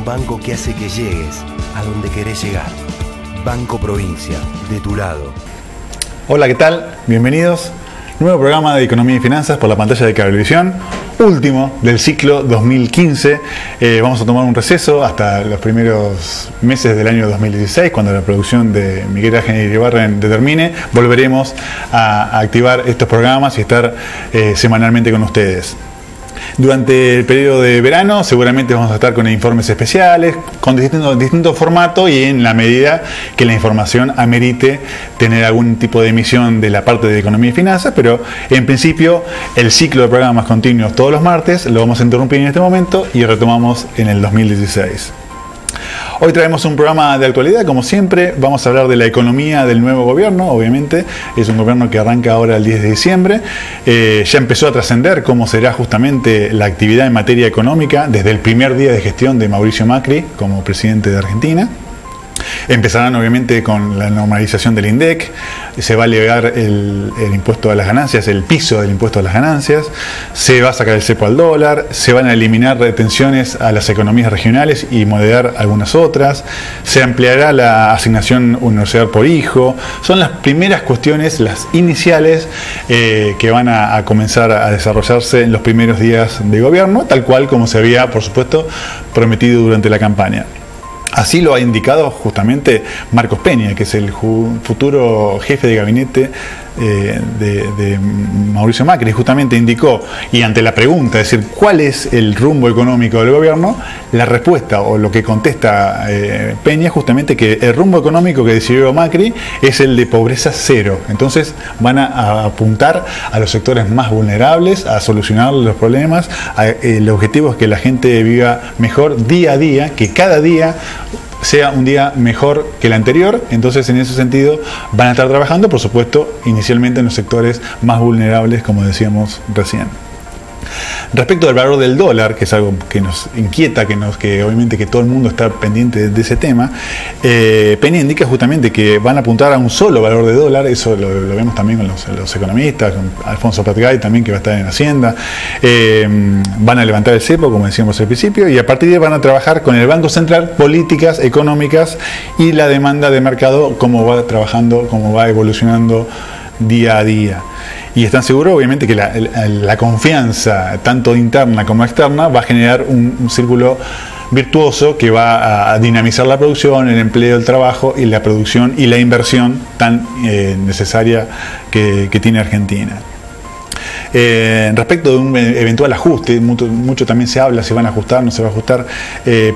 un banco que hace que llegues a donde querés llegar. Banco Provincia, de tu lado. Hola, ¿qué tal? Bienvenidos. Nuevo programa de Economía y Finanzas por la pantalla de Cablevisión. Último del ciclo 2015. Vamos a tomar un receso hasta los primeros meses del año 2016, cuando la producción de Miguel Ángel Iribarren termine. Volveremos a activar estos programas y estar semanalmente con ustedes. Durante el periodo de verano seguramente vamos a estar con informes especiales, con distintos formatos y en la medida que la información amerite tener algún tipo de emisión de la parte de Economía y Finanzas, pero en principio el ciclo de programas continuos todos los martes lo vamos a interrumpir en este momento y retomamos en el 2016. Hoy traemos un programa de actualidad, como siempre. Vamos a hablar de la economía del nuevo gobierno, obviamente. Es un gobierno que arranca ahora el 10 de diciembre. Ya empezó a trascender cómo será justamente la actividad en materia económica desde el primer día de gestión de Mauricio Macri como presidente de Argentina. Empezarán obviamente con la normalización del INDEC, se va a elevar el impuesto a las ganancias, el piso del impuesto a las ganancias, se va a sacar el cepo al dólar, se van a eliminar retenciones a las economías regionales y moderar algunas otras, se ampliará la asignación universal por hijo. Son las primeras cuestiones, las iniciales, que van a comenzar a desarrollarse en los primeros días de gobierno, tal cual como se había, por supuesto, prometido durante la campaña. Así lo ha indicado justamente Marcos Peña, que es el futuro jefe de gabinete de Mauricio Macri. Justamente indicó, y ante la pregunta, es decir, ¿cuál es el rumbo económico del gobierno? La respuesta, o lo que contesta Peña, justamente que el rumbo económico que decidió Macri es el de pobreza cero. Entonces van a apuntar a los sectores más vulnerables, a solucionar los problemas. El objetivo es que la gente viva mejor día a día, que cada día sea un día mejor que el anterior. Entonces, en ese sentido, van a estar trabajando, por supuesto, inicialmente en los sectores más vulnerables, como decíamos recién. Respecto del valor del dólar, que es algo que nos inquieta, que obviamente que todo el mundo está pendiente de ese tema, Peña indica justamente que van a apuntar a un solo valor de dólar. Eso lo vemos también con los economistas, con Alfonso Patgay también, que va a estar en Hacienda. Van a levantar el cepo, como decíamos al principio, y a partir de ahí van a trabajar con el Banco Central políticas económicas y la demanda de mercado, cómo va trabajando, cómo va evolucionando día a día. Y están seguros, obviamente, que la confianza, tanto interna como externa, va a generar un círculo virtuoso que va a dinamizar la producción, el empleo, el trabajo y la producción y la inversión tan necesaria que tiene Argentina. Respecto de un eventual ajuste, mucho también se habla si van a ajustar, no se va a ajustar.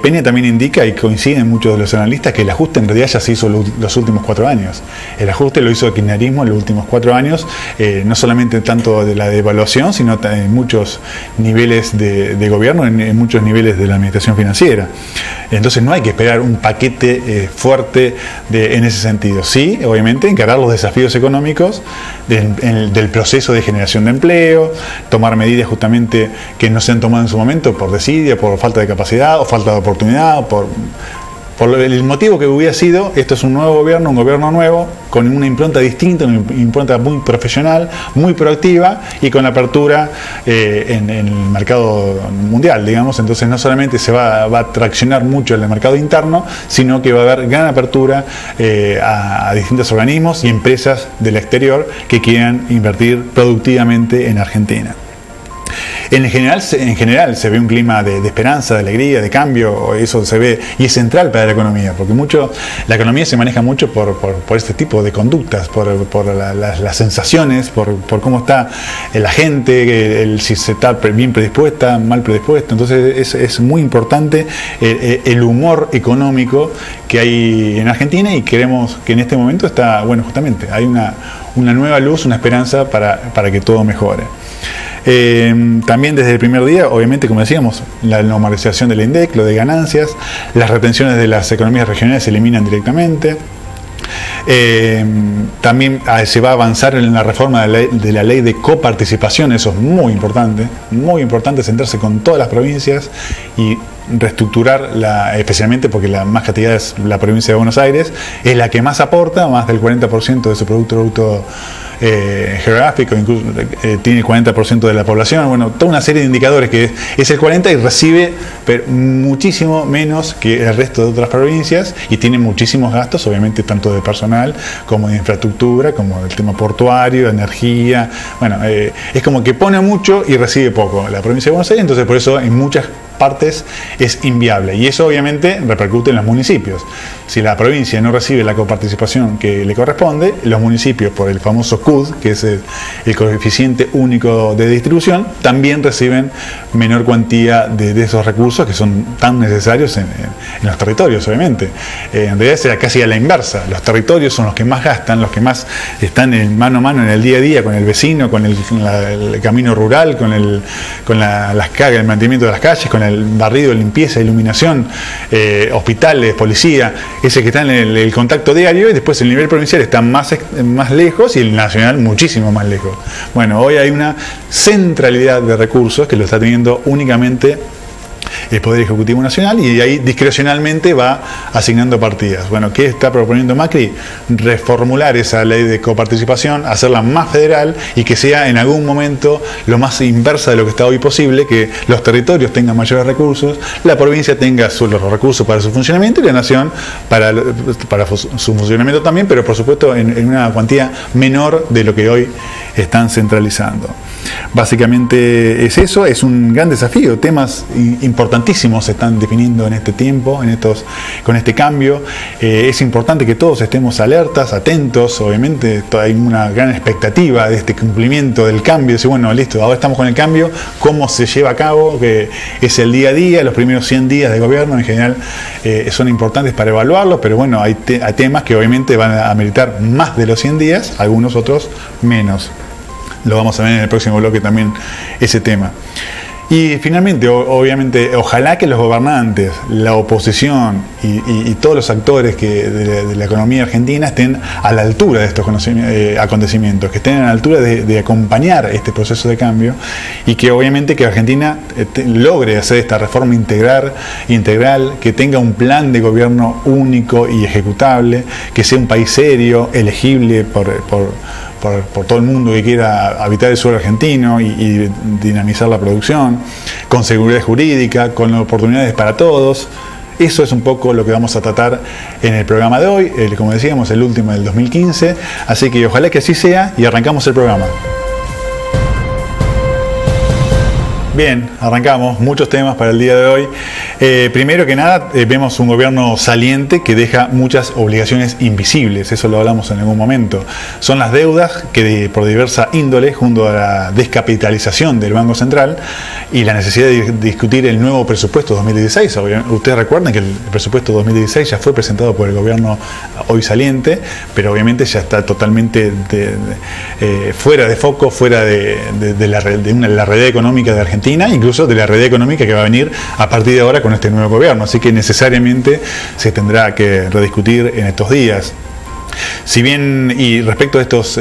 Peña también indica, y coinciden muchos de los analistas, que el ajuste en realidad ya se hizo los últimos 4 años. El ajuste lo hizo el kirchnerismo en los últimos 4 años, no solamente tanto de la devaluación, sino en muchos niveles de gobierno, en muchos niveles de la administración financiera. Entonces no hay que esperar un paquete fuerte en ese sentido. Sí, obviamente, encarar los desafíos económicos del proceso de generación de empleo, tomar medidas justamente que no se han tomado en su momento por desidia, por falta de capacidad o falta de oportunidad, por el motivo que hubiera sido. Esto es un nuevo gobierno, un gobierno nuevo, con una impronta distinta, una impronta muy profesional, muy proactiva y con apertura en el mercado mundial, digamos. Entonces no solamente se va a traccionar mucho el mercado interno, sino que va a haber gran apertura a distintos organismos y empresas del exterior que quieran invertir productivamente en Argentina. En general se ve un clima de esperanza, de alegría, de cambio. Eso se ve y es central para la economía, porque la economía se maneja mucho por este tipo de conductas, por las sensaciones, por cómo está la gente, si se está bien predispuesta, mal predispuesta. Entonces es muy importante el humor económico que hay en Argentina, y creemos que en este momento está, bueno, justamente hay una nueva luz, una esperanza para que todo mejore. También desde el primer día, obviamente, como decíamos, la normalización del INDEC, lo de ganancias, las retenciones de las economías regionales se eliminan directamente. También se va a avanzar en la reforma de la ley de coparticipación. Eso es muy importante centrarse con todas las provincias y reestructurar, especialmente porque la más castigada es la provincia de Buenos Aires, es la que más aporta, más del 40% de su Producto Bruto geográfico, incluso tiene el 40% de la población, bueno, toda una serie de indicadores que es el 40% y recibe muchísimo menos que el resto de otras provincias y tiene muchísimos gastos, obviamente tanto de personal como de infraestructura, como del tema portuario, energía, bueno, es como que pone mucho y recibe poco la provincia de Buenos Aires, entonces por eso en muchas partes es inviable y eso obviamente repercute en los municipios. Si la provincia no recibe la coparticipación que le corresponde, los municipios por el famoso CUD, que es el coeficiente único de distribución, también reciben menor cuantía de esos recursos que son tan necesarios en los territorios, obviamente. En realidad será casi a la inversa, los territorios son los que más gastan, los que más están en mano a mano en el día a día con el vecino, con el camino rural, con las calles, el mantenimiento de las calles, con el barrido, limpieza, iluminación, hospitales, policía, ese que está en el contacto diario, y después el nivel provincial está más lejos y el nacional muchísimo más lejos. Bueno, hoy hay una centralidad de recursos que lo está teniendo únicamente el Poder Ejecutivo Nacional y ahí discrecionalmente va asignando partidas. Bueno, ¿qué está proponiendo Macri? Reformular esa ley de coparticipación, hacerla más federal y que sea en algún momento lo más inversa de lo que está hoy posible, que los territorios tengan mayores recursos, la provincia tenga los recursos para su funcionamiento y la nación para su funcionamiento también, pero por supuesto en una cuantía menor de lo que hoy están centralizando. Básicamente es eso, es un gran desafío, temas importantísimos se están definiendo en este tiempo, con este cambio. Es importante que todos estemos alertas, atentos, obviamente hay una gran expectativa de este cumplimiento del cambio, decir, bueno, listo, ahora estamos con el cambio, cómo se lleva a cabo, que es el día a día, los primeros 100 días de gobierno en general son importantes para evaluarlos, pero bueno, hay temas que obviamente van a ameritar más de los 100 días, algunos otros menos. Lo vamos a ver en el próximo bloque también ese tema. Y finalmente, obviamente, ojalá que los gobernantes, la oposición y todos los actores de la economía argentina estén a la altura de estos acontecimientos, que estén a la altura de acompañar este proceso de cambio y que obviamente que Argentina logre hacer esta reforma integral, que tenga un plan de gobierno único y ejecutable, que sea un país serio, elegible por todo el mundo que quiera habitar el suelo argentino y dinamizar la producción, con seguridad jurídica, con oportunidades para todos. Eso es un poco lo que vamos a tratar en el programa de hoy, como decíamos, el último del 2015, así que ojalá que así sea y arrancamos el programa. Bien, arrancamos, muchos temas para el día de hoy. Primero que nada, vemos un gobierno saliente que deja muchas obligaciones invisibles, eso lo hablamos en algún momento. Son las deudas que por diversa índole, junto a la descapitalización del Banco Central y la necesidad de discutir el nuevo presupuesto 2016. Ustedes recuerdan que el presupuesto 2016 ya fue presentado por el gobierno hoy saliente, pero obviamente ya está totalmente fuera de foco, fuera de la realidad económica de Argentina, incluso de la realidad económica que va a venir a partir de ahora con este nuevo gobierno, así que necesariamente se tendrá que rediscutir en estos días. Si bien, y respecto a estos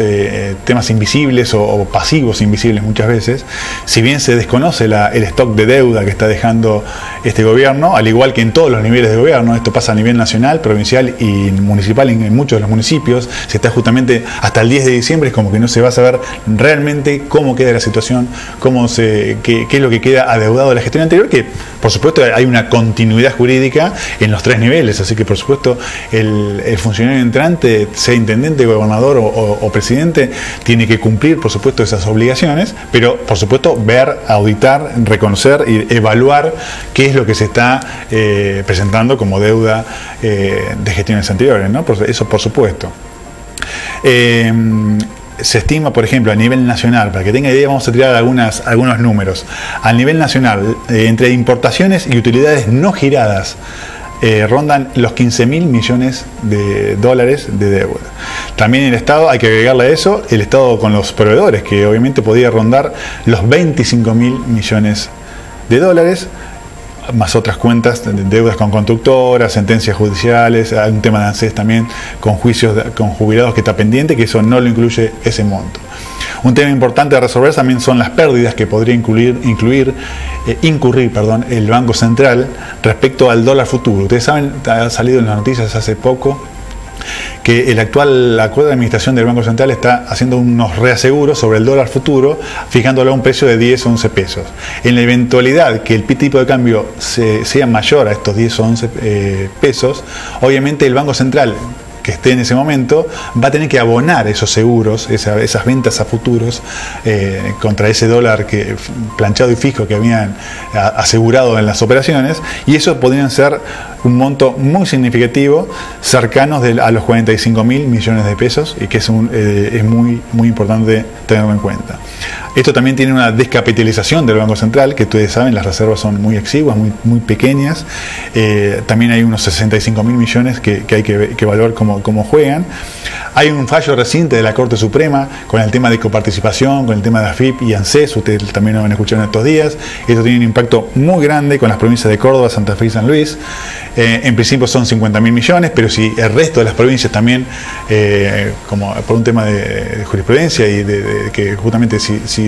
temas invisibles o pasivos invisibles muchas veces, si bien se desconoce el stock de deuda que está dejando este gobierno, al igual que en todos los niveles de gobierno, esto pasa a nivel nacional, provincial y municipal en muchos de los municipios, se está justamente hasta el 10 de diciembre, es como que no se va a saber realmente cómo queda la situación, qué es lo que queda adeudado de la gestión anterior, que por supuesto hay una continuidad jurídica en los 3 niveles, así que por supuesto el funcionario entrante, sea intendente, gobernador o presidente, tiene que cumplir por supuesto esas obligaciones, pero por supuesto ver, auditar, reconocer y evaluar qué es lo que se está presentando como deuda de gestiones anteriores, ¿no? Eso por supuesto. Se estima, por ejemplo, a nivel nacional, para que tenga idea, vamos a tirar algunos números. A nivel nacional, entre importaciones y utilidades no giradas, rondan los 15.000 millones de dólares de deuda. También el Estado, hay que agregarle a eso, el Estado con los proveedores, que obviamente podría rondar los 25.000 millones de dólares, más otras cuentas de deudas con constructoras, sentencias judiciales, hay un tema de ANSES también con juicios con jubilados que está pendiente, que eso no lo incluye ese monto. Un tema importante a resolver también son las pérdidas que podría incurrir el Banco Central respecto al dólar futuro. Ustedes saben, ha salido en las noticias hace poco que el actual acuerdo de administración del Banco Central está haciendo unos reaseguros sobre el dólar futuro, fijándolo a un precio de 10 o 11 pesos. En la eventualidad que el tipo de cambio sea mayor a estos 10 o 11 pesos, obviamente el Banco Central que esté en ese momento va a tener que abonar esos seguros, esas ventas a futuros contra ese dólar planchado y fijo que habían asegurado en las operaciones, y eso podrían ser un monto muy significativo, cercanos a los 45.000 millones de pesos, y que es muy importante tenerlo en cuenta. Esto también tiene una descapitalización del Banco Central, que ustedes saben, las reservas son muy exiguas, muy pequeñas. También hay unos 65.000 millones que hay que evaluar cómo juegan. Hay un fallo reciente de la Corte Suprema con el tema de coparticipación, con el tema de AFIP y ANSES, ustedes también lo van a escuchar en estos días. Esto tiene un impacto muy grande con las provincias de Córdoba, Santa Fe y San Luis. En principio son 50.000 millones, pero si el resto de las provincias también, como por un tema de jurisprudencia y de que justamente si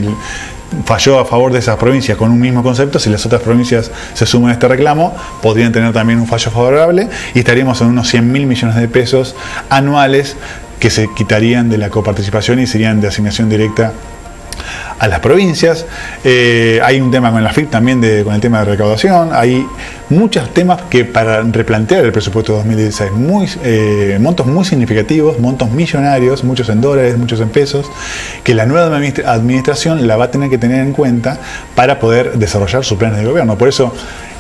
falló a favor de esas provincias con un mismo concepto, si las otras provincias se suman a este reclamo, podrían tener también un fallo favorable y estaríamos en unos 100.000 millones de pesos anuales que se quitarían de la coparticipación y serían de asignación directa a las provincias. Hay un tema con la FIP también con el tema de recaudación. Hay muchos temas que para replantear el presupuesto 2016, montos muy significativos, montos millonarios, muchos en dólares, muchos en pesos, que la nueva administración la va a tener que tener en cuenta para poder desarrollar sus planes de gobierno. Por eso,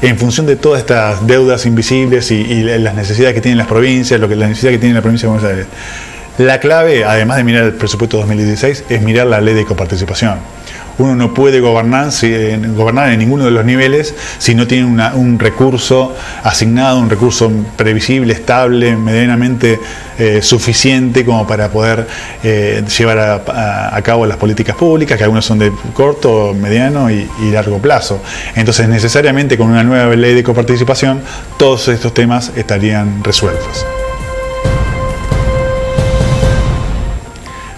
en función de todas estas deudas invisibles y las necesidades que tienen las provincias, la necesidad que tiene la provincia de Buenos Aires, la clave, además de mirar el presupuesto 2016, es mirar la ley de coparticipación. Uno no puede gobernar en ninguno de los niveles si no tiene un recurso asignado, un recurso previsible, estable, medianamente suficiente como para poder llevar a cabo las políticas públicas, que algunas son de corto, mediano y largo plazo. Entonces, necesariamente con una nueva ley de coparticipación, todos estos temas estarían resueltos.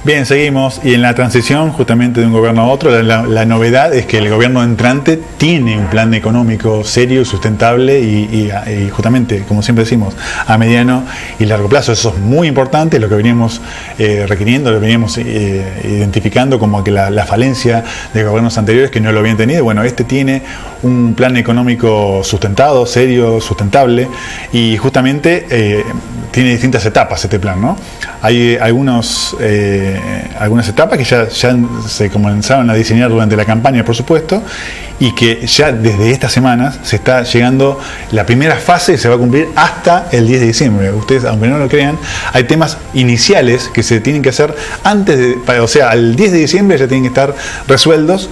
Bien, seguimos, y en la transición justamente de un gobierno a otro, la novedad es que el gobierno entrante tiene un plan económico serio, sustentable y justamente, como siempre decimos, a mediano y largo plazo. Eso es muy importante, lo que veníamos requiriendo, lo veníamos identificando como que la falencia de gobiernos anteriores que no lo habían tenido. Bueno, este tiene un plan económico sustentado, serio, sustentable, y justamente tiene distintas etapas este plan, ¿no? Hay algunas etapas que ya se comenzaron a diseñar durante la campaña, por supuesto, y que ya desde estas semanas se está llegando, la primera fase se va a cumplir hasta el 10 de diciembre. Ustedes, aunque no lo crean, hay temas iniciales que se tienen que hacer o sea, al 10 de diciembre ya tienen que estar resueltos,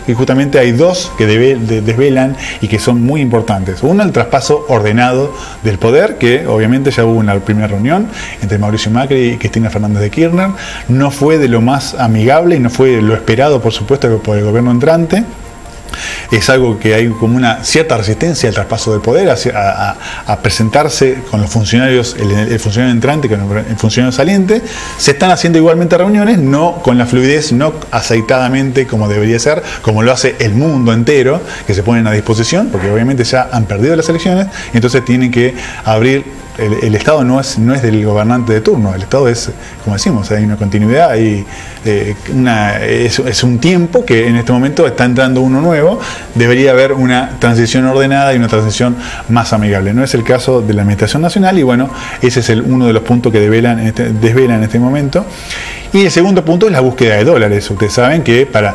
y justamente hay dos que desvelan y que son muy importantes. Uno, el traspaso ordenado del poder, que obviamente ya hubo una primera reunión entre Mauricio Macri y Cristina Fernández de Kirchner. No fue de lo más amigable y no fue lo esperado, por supuesto, por el gobierno entrante. Es algo que hay como una cierta resistencia al traspaso del poder, a presentarse con los funcionarios, el funcionario entrante con el funcionario saliente. Se están haciendo igualmente reuniones, no con la fluidez, no aceitadamente como debería ser, como lo hace el mundo entero, que se ponen a disposición, porque obviamente ya han perdido las elecciones, y entonces tienen que abrir. El Estado no es del gobernante de turno, el Estado es, como decimos, hay una continuidad, es un tiempo que en este momento está entrando uno nuevo. Debería haber una transición ordenada y una transición más amigable. No es el caso de la Administración Nacional, y bueno, ese es uno de los puntos que desvelan en este momento. Y el segundo punto es la búsqueda de dólares. Ustedes saben que para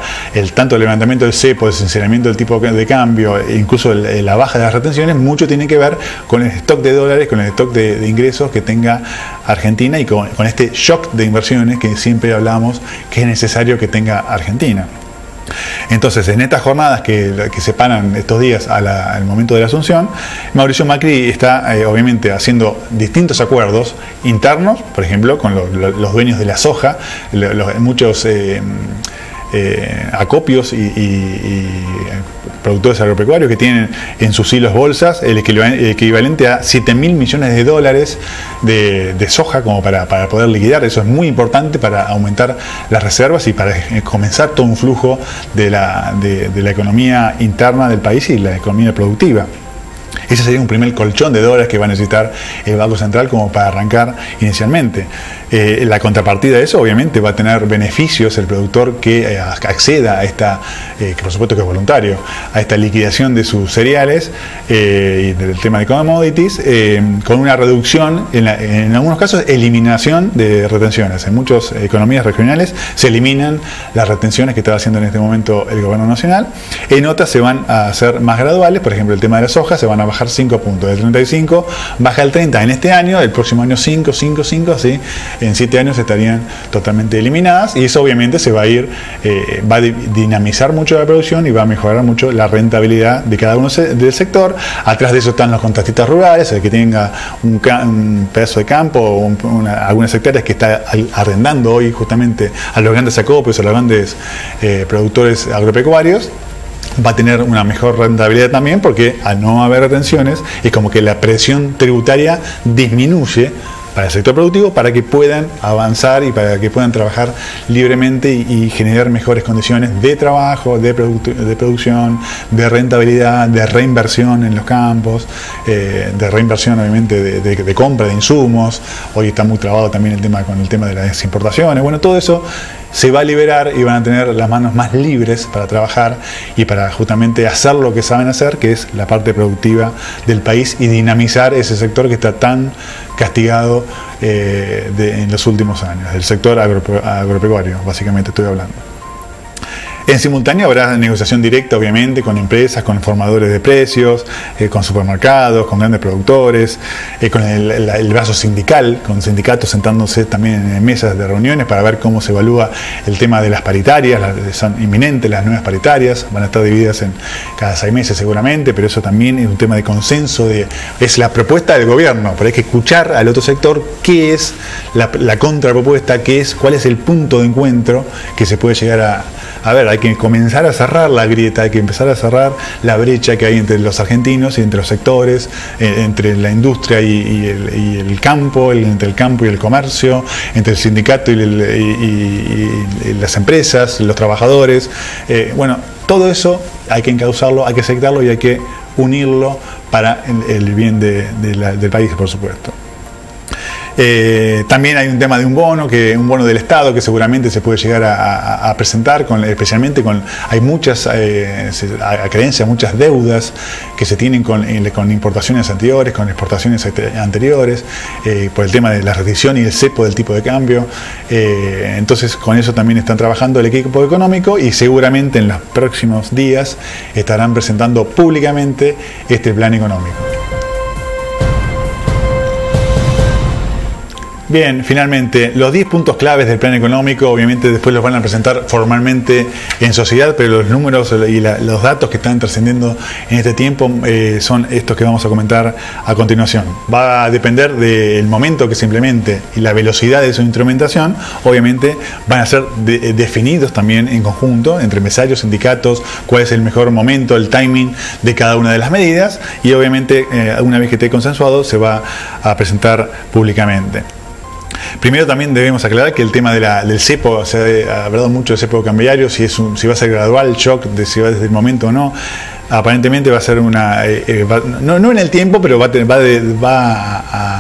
tanto el levantamiento del cepo, el sinceramiento del tipo de cambio, e incluso la baja de las retenciones, mucho tiene que ver con el stock de dólares, con el stock de ingresos que tenga Argentina, y con este shock de inversiones que siempre hablamos que es necesario que tenga Argentina. Entonces, en estas jornadas que separan estos días al momento de la asunción, Mauricio Macri está obviamente haciendo distintos acuerdos internos, por ejemplo, con los dueños de la soja, muchos acopios y productores agropecuarios que tienen en sus hilos bolsas el equivalente a 7.000 millones de dólares de soja como para poder liquidar. Eso es muy importante para aumentar las reservas y para comenzar todo un flujo de la economía interna del país y la economía productiva. Ese sería un primer colchón de dólares que va a necesitar el Banco Central como para arrancar inicialmente. La contrapartida de eso, obviamente, va a tener beneficios el productor que acceda a esta, que por supuesto que es voluntario, a esta liquidación de sus cereales y del tema de commodities, con una reducción, en algunos casos, eliminación de retenciones. En muchas economías regionales se eliminan las retenciones que estaba haciendo en este momento el gobierno nacional. En otras se van a hacer más graduales, por ejemplo, el tema de la soja, se van a bajar 5 puntos, del 35 baja al 30 en este año, el próximo año 5, así, en 7 años estarían totalmente eliminadas, y eso obviamente se va a ir, va a dinamizar mucho la producción y va a mejorar mucho la rentabilidad de cada uno del sector. Atrás de eso están los contratistas rurales, el que tenga un pedazo de campo o algunas hectáreas que está arrendando hoy justamente a los grandes acopios, a los grandes productores agropecuarios, va a tener una mejor rentabilidad también, porque al no haber retenciones es como que la presión tributaria disminuye para el sector productivo, para que puedan avanzar y para que puedan trabajar libremente y generar mejores condiciones de trabajo, de producción, de rentabilidad, de reinversión en los campos, de reinversión obviamente de compra de insumos. Hoy está muy trabado también el tema con el tema de las importaciones. Bueno, todo eso se va a liberar y van a tener las manos más libres para trabajar y para justamente hacer lo que saben hacer, que es la parte productiva del país, y dinamizar ese sector que está tan castigado en los últimos años, el sector agropecuario, básicamente estoy hablando. En simultáneo habrá negociación directa, obviamente, con empresas, con formadores de precios, con supermercados, con grandes productores, con el brazo sindical, con sindicatos sentándose también en mesas de reuniones para ver cómo se evalúa el tema de las paritarias. Son inminentes las nuevas paritarias, van a estar divididas en cada 6 meses seguramente, pero eso también es un tema de consenso, es la propuesta del gobierno, pero hay que escuchar al otro sector qué es la contrapropuesta, cuál es el punto de encuentro que se puede llegar a ver. Hay que comenzar a cerrar la grieta, hay que empezar a cerrar la brecha que hay entre los argentinos y entre los sectores, entre la industria y el campo, entre el campo y el comercio, entre el sindicato y las empresas, los trabajadores. Bueno, todo eso hay que encauzarlo, hay que aceptarlo y hay que unirlo para el bien del país, por supuesto. También hay un tema de un bono del Estado que seguramente se puede llegar a presentar, especialmente hay muchas creencias, muchas deudas que se tienen con importaciones anteriores, con exportaciones anteriores, por el tema de la restricción y el cepo del tipo de cambio. Entonces con eso también están trabajando el equipo económico, y seguramente en los próximos días estarán presentando públicamente este plan económico. Bien, finalmente, los 10 puntos claves del plan económico, obviamente después los van a presentar formalmente en sociedad, pero los números y los datos que están trascendiendo en este tiempo son estos que vamos a comentar a continuación. Va a depender del momento que se implemente y la velocidad de su instrumentación. Obviamente van a ser definidos también en conjunto entre empresarios, sindicatos, cuál es el mejor momento, el timing de cada una de las medidas, y obviamente una vez que esté consensuado se va a presentar públicamente. Primero también debemos aclarar que el tema del cepo, se ha hablado mucho del cepo cambiario, si va a ser gradual, shock, si va desde el momento o no. Aparentemente va a ser no en el tiempo, pero va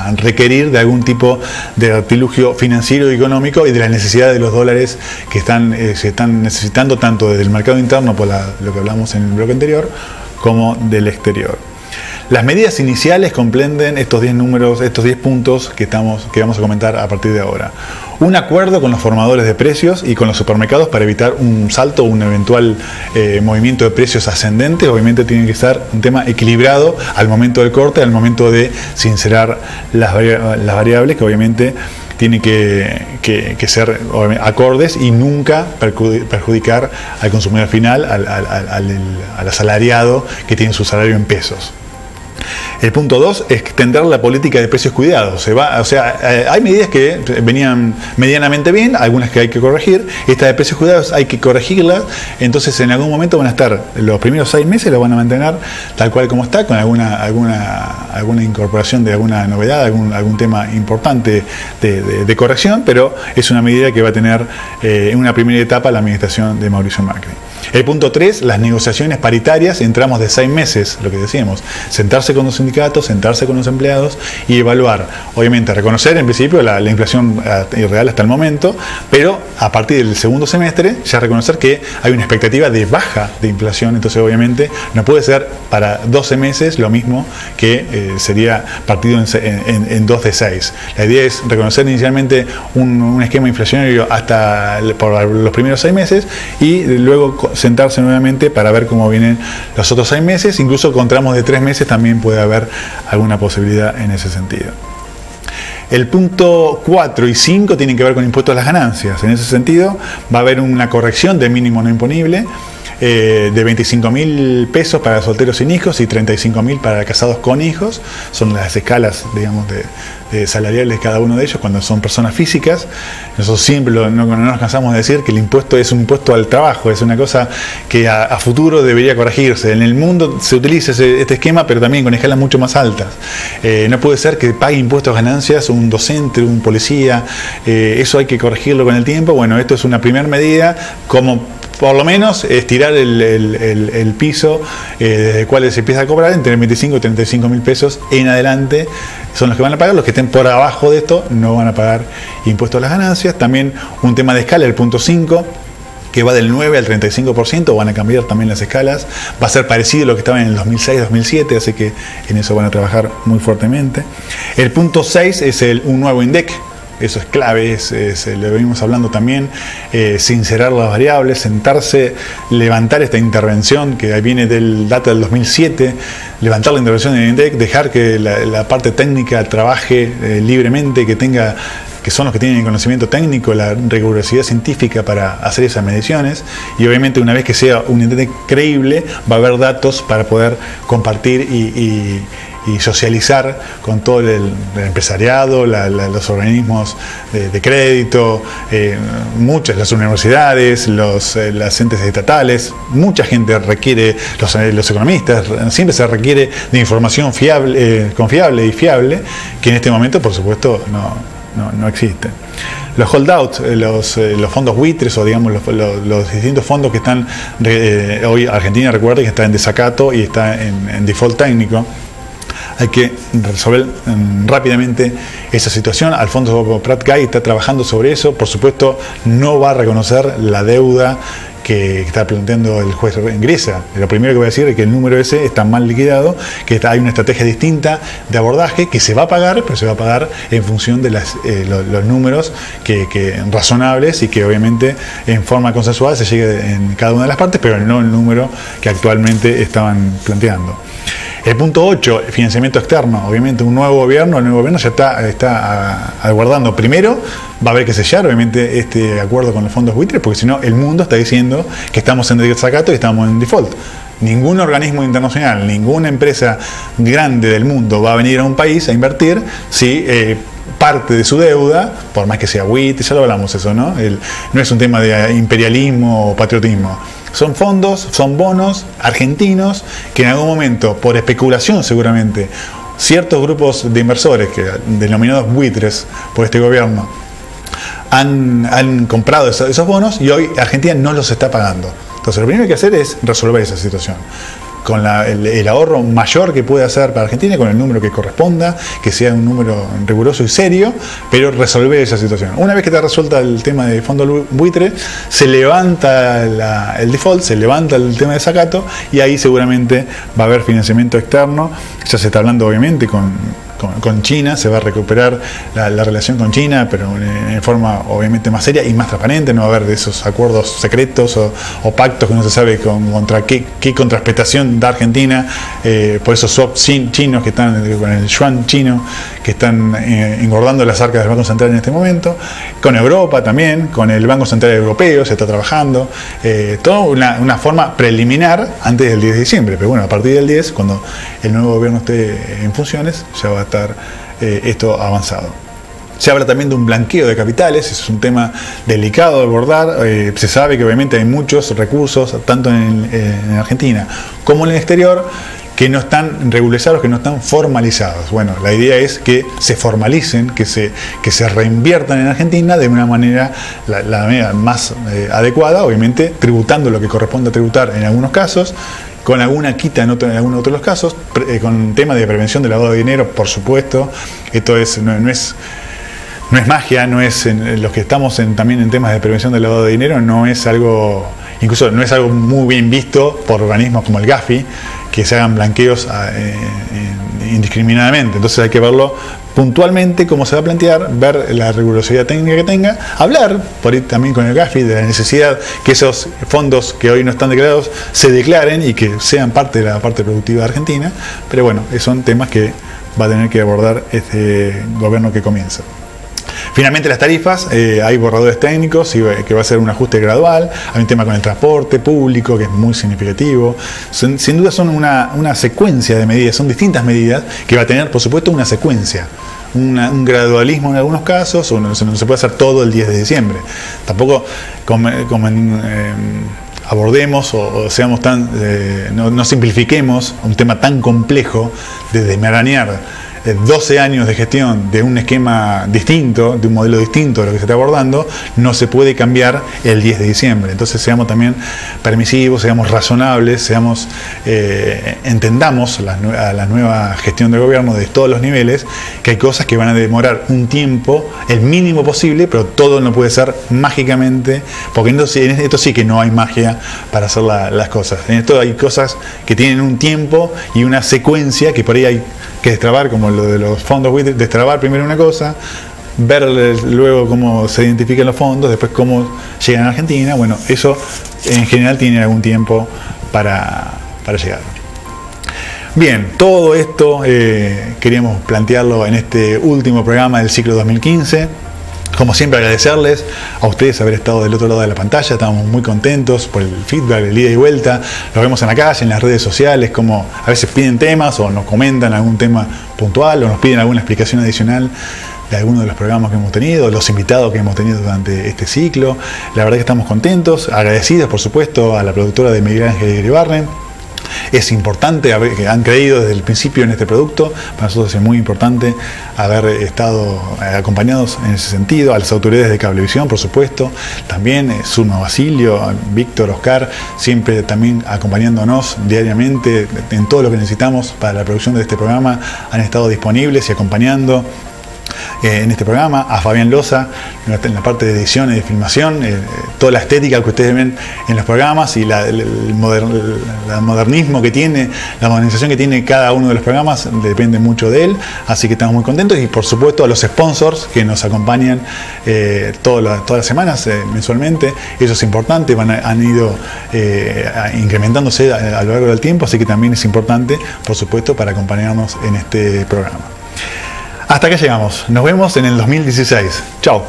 a requerir de algún tipo de artilugio financiero y económico, y de la necesidad de los dólares que se están necesitando tanto desde el mercado interno, por lo que hablamos en el bloque anterior, como del exterior. Las medidas iniciales comprenden estos 10 puntos que vamos a comentar a partir de ahora. Un acuerdo con los formadores de precios y con los supermercados para evitar un salto o un eventual movimiento de precios ascendente. Obviamente tiene que estar un tema equilibrado al momento del corte, al momento de sincerar las variables, que obviamente tienen que ser acordes y nunca perjudicar al consumidor final, al asalariado que tiene su salario en pesos. El punto 2 es extender la política de precios cuidados. Hay medidas que venían medianamente bien, algunas que hay que corregir. Esta de precios cuidados hay que corregirlas, entonces en algún momento van a estar, los primeros 6 meses lo van a mantener tal cual como está, con alguna incorporación de alguna novedad, algún tema importante de corrección, pero es una medida que va a tener en una primera etapa la administración de Mauricio Macri. El punto 3, las negociaciones paritarias en tramos de 6 meses, lo que decíamos, sentarse con los sindicatos, sentarse con los empleados y evaluar, obviamente reconocer en principio la inflación real hasta el momento, pero a partir del segundo semestre ya reconocer que hay una expectativa de baja de inflación, entonces obviamente no puede ser para 12 meses lo mismo que sería partido en 2 de 6. La idea es reconocer inicialmente un esquema inflacionario hasta por los primeros 6 meses y luego sentarse nuevamente para ver cómo vienen los otros 6 meses, incluso con tramos de 3 meses también puede haber alguna posibilidad en ese sentido. El punto 4 y 5 tienen que ver con impuestos a las ganancias. En ese sentido va a haber una corrección del mínimo no imponible de 25.000 pesos para solteros sin hijos y 35.000 para casados con hijos. Son las escalas, digamos, de salariales de cada uno de ellos cuando son personas físicas. Nosotros siempre no nos cansamos de decir que el impuesto es un impuesto al trabajo, es una cosa que a futuro debería corregirse. En el mundo se utiliza este esquema, pero también con escalas mucho más altas. No puede ser que pague impuestos a ganancias un docente, un policía, eso hay que corregirlo con el tiempo. Bueno, esto es una primera medida, como por lo menos estirar el piso desde el cual se empieza a cobrar entre 25 y 35.000 pesos en adelante son los que van a pagar. Los que estén por abajo de esto no van a pagar impuestos a las ganancias. También un tema de escala, el punto 5, que va del 9 al 35%, van a cambiar también las escalas, va a ser parecido a lo que estaba en el 2006-2007, así que en eso van a trabajar muy fuertemente. El punto 6 es un nuevo INDEC. Eso es clave, lo venimos hablando también, sincerar las variables, sentarse, levantar esta intervención que ahí viene del data del 2007, levantar la intervención del INDEC, dejar que la parte técnica trabaje libremente, que son los que tienen el conocimiento técnico, la rigurosidad científica para hacer esas mediciones, y obviamente una vez que sea un INDEC creíble va a haber datos para poder compartir y socializar con todo el empresariado, los organismos de crédito, las universidades, las entes estatales. Mucha gente requiere, los economistas, siempre se requiere de información confiable y fiable, que en este momento por supuesto no existe. Los holdouts, los fondos buitres o digamos los distintos fondos que están, hoy Argentina recuerda que está en desacato y está en default técnico. Hay que resolver rápidamente esa situación. Alfonso Prat Gay está trabajando sobre eso. Por supuesto, no va a reconocer la deuda que está planteando el juez Grisa. Lo primero que voy a decir es que el número ese está mal liquidado, que hay una estrategia distinta de abordaje que se va a pagar, pero se va a pagar en función de los números que razonables y que obviamente en forma consensual se llegue en cada una de las partes, pero no el número que actualmente estaban planteando. El punto 8, financiamiento externo. Obviamente el nuevo gobierno ya está aguardando. Primero va a haber que sellar obviamente este acuerdo con los fondos buitres, porque si no el mundo está diciendo que estamos en desacato y estamos en default. Ningún organismo internacional, ninguna empresa grande del mundo va a venir a un país a invertir si parte de su deuda, por más que sea buitre, ya lo hablamos eso, ¿no? No es un tema de imperialismo o patriotismo. Son fondos, son bonos argentinos que en algún momento, por especulación seguramente, ciertos grupos de inversores, denominados buitres por este gobierno, han comprado esos bonos y hoy Argentina no los está pagando. Entonces lo primero que hay que hacer es resolver esa situación con el ahorro mayor que puede hacer para Argentina, con el número que corresponda, que sea un número riguroso y serio, pero resolver esa situación. Una vez que está resuelta el tema de fondo buitre, se levanta el default, se levanta el tema de desacato y ahí seguramente va a haber financiamiento externo. Ya se está hablando obviamente con China, se va a recuperar la relación con China, pero en forma obviamente más seria y más transparente. No va a haber de esos acuerdos secretos o pactos que no se sabe contra qué contraspetación da Argentina, por esos swaps chinos que están con el yuan chino, que están engordando las arcas del Banco Central en este momento, con Europa también, con el Banco Central Europeo se está trabajando, toda una forma preliminar antes del 10 de diciembre, pero bueno, a partir del 10, cuando el nuevo gobierno esté en funciones, ya va a estar esto avanzado. Se habla también de un blanqueo de capitales, es un tema delicado de abordar, se sabe que obviamente hay muchos recursos, tanto en Argentina como en el exterior, que no están regularizados, que no están formalizados. Bueno, la idea es que se formalicen, que se reinviertan en Argentina de una manera, la manera más adecuada, obviamente tributando lo que corresponde a tributar en algunos casos, con alguna quita en algunos otros casos, con tema de prevención del lavado de dinero, por supuesto. Esto no es magia, no es los que estamos también en temas de prevención del lavado de dinero, no es algo, incluso no es algo muy bien visto por organismos como el Gafi, que se hagan blanqueos indiscriminadamente. Entonces hay que verlo puntualmente, cómo se va a plantear, ver la rigurosidad técnica que tenga, hablar por ahí también con el Gafi de la necesidad que esos fondos que hoy no están declarados se declaren y que sean parte de la parte productiva de Argentina. Pero bueno, son temas que va a tener que abordar este gobierno que comienza. Finalmente las tarifas, hay borradores técnicos que va a ser un ajuste gradual, hay un tema con el transporte público que es muy significativo, sin duda son una secuencia de medidas, son distintas medidas que va a tener por supuesto una secuencia, un gradualismo en algunos casos, no se puede hacer todo el 10 de diciembre, tampoco abordemos o seamos no simplifiquemos un tema tan complejo de desmarañar 12 años de gestión de un esquema distinto, de un modelo distinto de lo que se está abordando, no se puede cambiar el 10 de diciembre. Entonces seamos también permisivos, seamos razonables, entendamos a la nueva gestión de gobierno de todos los niveles, que hay cosas que van a demorar un tiempo, el mínimo posible, pero todo no puede ser mágicamente, porque en esto sí que no hay magia para hacer las cosas. En esto hay cosas que tienen un tiempo y una secuencia que por ahí hay que destrabar, como lo de los fondos WIT, destrabar primero una cosa, ver luego cómo se identifican los fondos, después cómo llegan a Argentina. Bueno, eso en general tiene algún tiempo para llegar. Bien, todo esto queríamos plantearlo en este último programa del ciclo 2015. Como siempre, agradecerles a ustedes haber estado del otro lado de la pantalla. Estamos muy contentos por el feedback, el ida y vuelta. Los vemos en la calle, en las redes sociales, como a veces piden temas o nos comentan algún tema puntual o nos piden alguna explicación adicional de alguno de los programas que hemos tenido, los invitados que hemos tenido durante este ciclo. La verdad que estamos contentos, agradecidos por supuesto a la productora de Miguel Ángel Iribarren. Es importante que han creído desde el principio en este producto. Para nosotros es muy importante haber estado acompañados en ese sentido, a las autoridades de Cablevisión, por supuesto, también Zulma Basilio, Víctor, Oscar, siempre también acompañándonos diariamente en todo lo que necesitamos para la producción de este programa. Han estado disponibles y acompañando en este programa, a Fabián Loza en la parte de edición y de filmación, toda la estética que ustedes ven en los programas y el modernismo que tiene, la modernización que tiene cada uno de los programas depende mucho de él, así que estamos muy contentos. Y por supuesto a los sponsors que nos acompañan todas las semanas, mensualmente. Eso es importante, han ido incrementándose a lo largo del tiempo, así que también es importante, por supuesto, para acompañarnos en este programa. Hasta acá llegamos. Nos vemos en el 2016. Chao.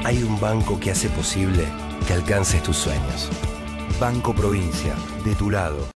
Hay un banco que hace posible que alcances tus sueños. Banco Provincia, de tu lado.